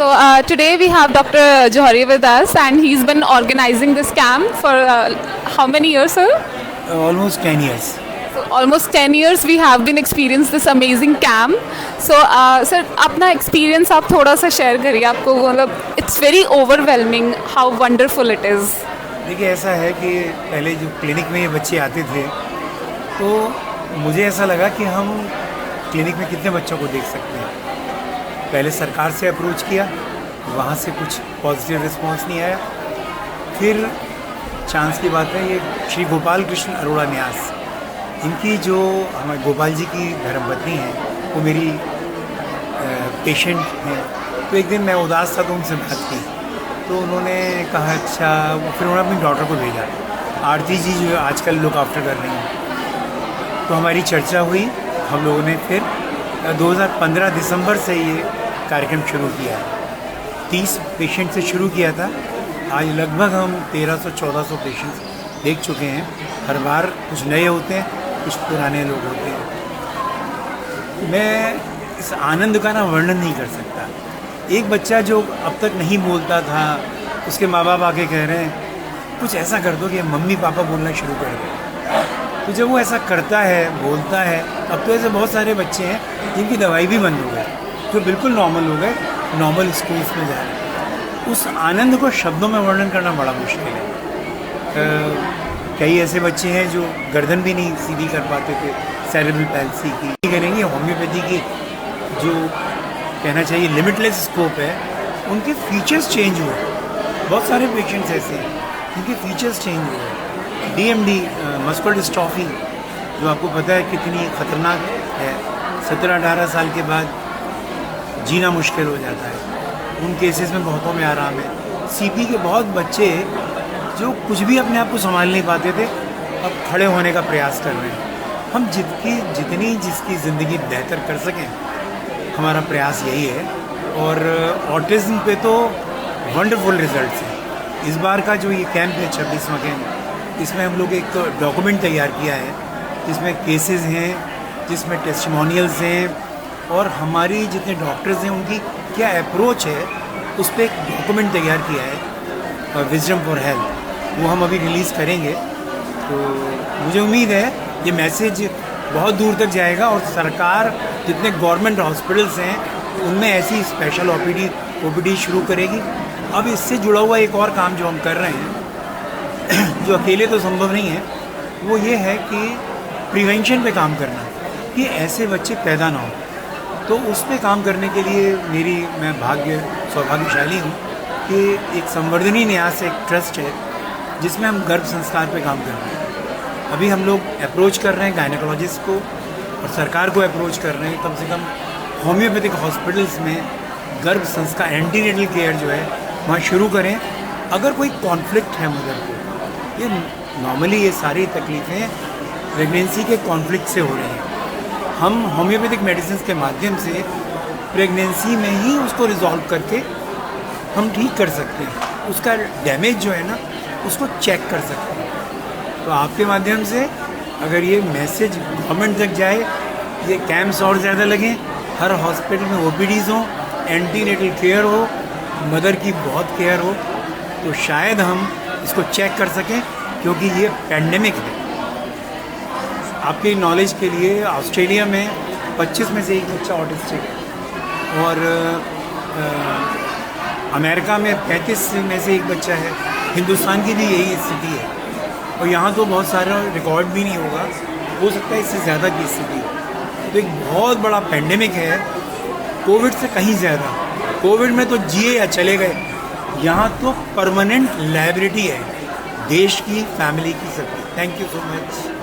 So today we have Dr. Johari with us, and he's been organizing this camp for how many years, sir? Almost 10 years. So almost 10 years we have been experiencing this amazing camp. So sir, अपना experience आप थोड़ा सा share करिए. आपको मतलब it's very overwhelming how wonderful it is. देखिए ऐसा है कि पहले जो क्लिनिक में ये बच्चे आते थे तो मुझे ऐसा लगा कि हम क्लिनिक में कितने बच्चों को देख सकते हैं. पहले सरकार से अप्रोच किया, वहाँ से कुछ पॉजिटिव रिस्पांस नहीं आया. फिर चांस की बात है, ये श्री गोपाल कृष्ण अरोड़ा न्यास, इनकी जो हमारे गोपाल जी की धर्मपत्नी हैं वो मेरी पेशेंट हैं. तो एक दिन मैं उदास था तो उनसे बात की तो उन्होंने कहा अच्छा. फिर उन्होंने अपनी डॉटर को भेजा, आरती जी जो आजकल लुक आफ्टर कर रही हैं. तो हमारी चर्चा हुई. हम लोगों ने फिर 2015 दिसंबर से ये कार्यक्रम शुरू किया. 30 पेशेंट से शुरू किया था. आज लगभग हम 1300-1400 पेशेंट्स देख चुके हैं. हर बार कुछ नए होते हैं, कुछ पुराने लोग होते हैं. मैं इस आनंद का ना वर्णन नहीं कर सकता. एक बच्चा जो अब तक नहीं बोलता था, उसके माँ बाप आके कह रहे हैं कुछ ऐसा कर दो कि मम्मी पापा बोलना शुरू कर दो. तो जब वो ऐसा करता है, बोलता है, अब तो ऐसे बहुत सारे बच्चे हैं जिनकी दवाई भी बंद हो गई, जो बिल्कुल नॉर्मल हो गए, नॉर्मल स्कूल्स में जा रहे हैं. उस आनंद को शब्दों में वर्णन करना बड़ा मुश्किल है. कई ऐसे बच्चे हैं जो गर्दन भी नहीं सीधी कर पाते थे, सेरेब्रल पैल्सी की. करेंगे होम्योपैथी की जो कहना चाहिए लिमिटलेस स्कोप है, उनके फीचर्स चेंज हुए. बहुत सारे पेशेंट्स ऐसे हैं जिनके फीचर्स चेंज हुए. DMD मस्कुलर डिस्ट्रॉफी जो आपको पता है कितनी ख़तरनाक है, 17-18 साल के बाद जीना मुश्किल हो जाता है. उन केसेस में बहुतों में आराम है. CP के बहुत बच्चे जो कुछ भी अपने आप को संभाल नहीं पाते थे, अब खड़े होने का प्रयास कर रहे हैं. हम जितनी जिसकी ज़िंदगी बेहतर कर सकें, हमारा प्रयास यही है. और ऑटिज़म पे तो वंडरफुल रिजल्ट्स हैं. इस बार का जो ये कैंप है 26वां कैंप, इसमें हम लोग एक डॉक्यूमेंट तैयार किया है जिसमें केसेस हैं, जिसमें टेस्टिमोनियल्स हैं, और हमारी जितने डॉक्टर्स हैं उनकी क्या अप्रोच है उस पर एक डॉक्यूमेंट तैयार किया है, विजडम फॉर हेल्थ. वो हम अभी रिलीज़ करेंगे. तो मुझे उम्मीद है ये मैसेज बहुत दूर तक जाएगा और सरकार जितने गवर्नमेंट हॉस्पिटल्स हैं उनमें ऐसी स्पेशल OPD शुरू करेगी. अब इससे जुड़ा हुआ एक और काम जो हम कर रहे हैं जो अकेले तो संभव नहीं है, वो ये है कि प्रिवेंशन पे काम करना, कि ऐसे बच्चे पैदा ना हो. तो उस पे काम करने के लिए मैं सौभाग्यशाली हूँ कि एक संवर्धनी न्यास एक ट्रस्ट है जिसमें हम गर्भ संस्कार पे काम कर रहे हैं. अभी हम लोग अप्रोच कर रहे हैं गायनेकोलॉजिस्ट को और सरकार को अप्रोच कर रहे हैं कम से कम होम्योपैथिक हॉस्पिटल्स में गर्भ संस्कार एंटीनेटल केयर जो है वहाँ शुरू करें. अगर कोई कॉन्फ्लिक्ट है मदर को, ये नॉर्मली ये सारी तकलीफ़ें प्रेगनेंसी के कॉन्फ्लिक्ट से हो रही हैं. हम होम्योपैथिक मेडिसिन के माध्यम से प्रेगनेंसी में ही उसको रिजॉल्व करके हम ठीक कर सकते हैं. उसका डैमेज जो है ना उसको चेक कर सकते हैं. तो आपके माध्यम से अगर ये मैसेज गवर्नमेंट तक जाए, ये कैंप्स और ज़्यादा लगें, हर हॉस्पिटल में OPDs हों, एंटीनेटल केयर हो, मदर की बहुत केयर हो, तो शायद हम इसको चेक कर सकें. क्योंकि ये पैंडेमिक है. आपकी नॉलेज के लिए ऑस्ट्रेलिया में 25 में से एक बच्चा ऑटिस्टिक है और अमेरिका में 35 में से एक बच्चा है. हिंदुस्तान की भी यही स्थिति है और यहाँ तो बहुत सारा रिकॉर्ड भी नहीं होगा, हो सकता है इससे ज़्यादा की स्थिति. तो एक बहुत बड़ा पैंडेमिक है, कोविड से कहीं ज़्यादा. कोविड में तो जिए या चले गए, यहाँ तो परमानेंट लायबिलिटी है देश की, फैमिली की, सबकी. Thank you so much.